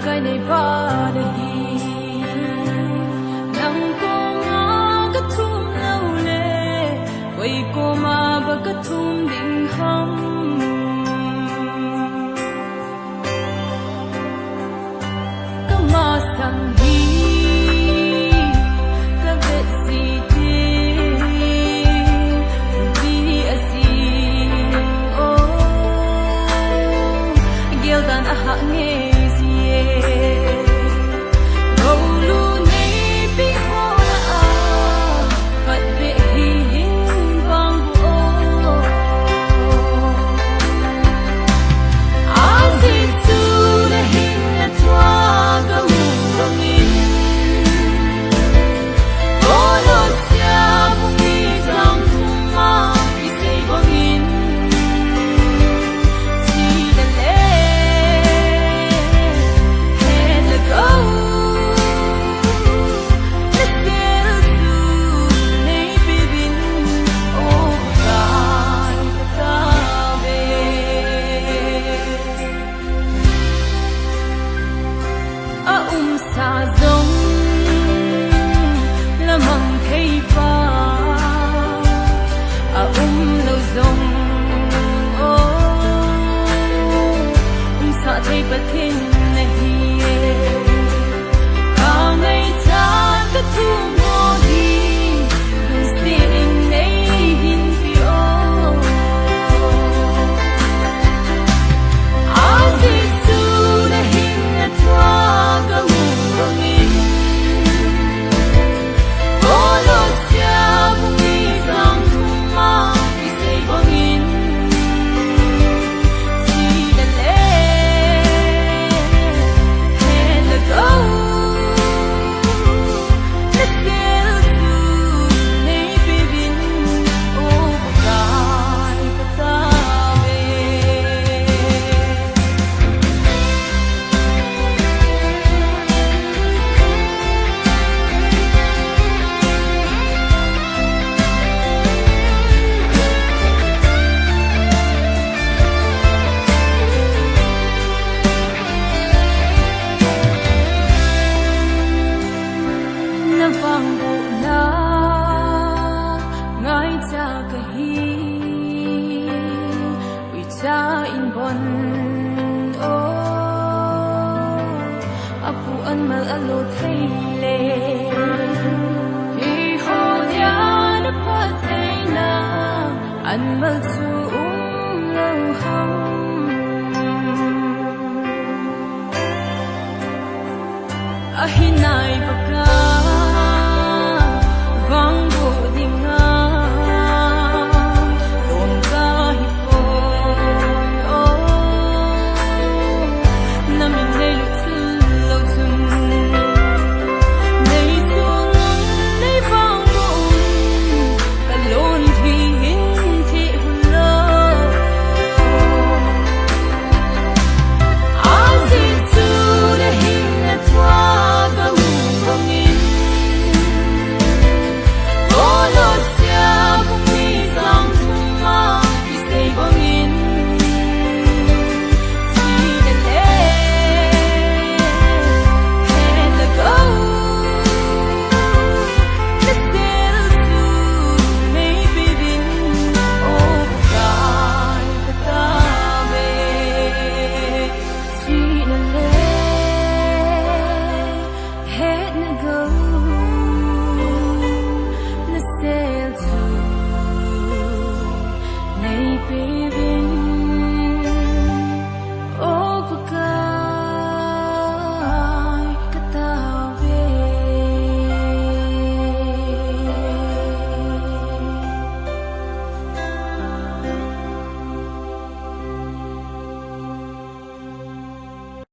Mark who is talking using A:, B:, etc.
A: cái này ba đi nắng cô ngã cái thum lâu lệ quay cô mà và cái thum định hâm cái mà sang hi cái vết gì nghe gì gầu lu này bị hoa vật bị hình vang ô ai gì tu để hình là thoa cái mùa nghìn ô lô xa bung đi dòng thung ma đi xây bong in xa giống là mong thấy ba lâu giống xa thấy bất thiên này cả ngày cha cứ thương mô đi đừng xin này hình phiêu ai gì tu để hình là thoa cái vang bộ na ngay cha cái hi vì cha in bon ô apu an mal alo thấy lệ khi hồ nhà đã phát thấy na an mal chu lâu hông ahi nai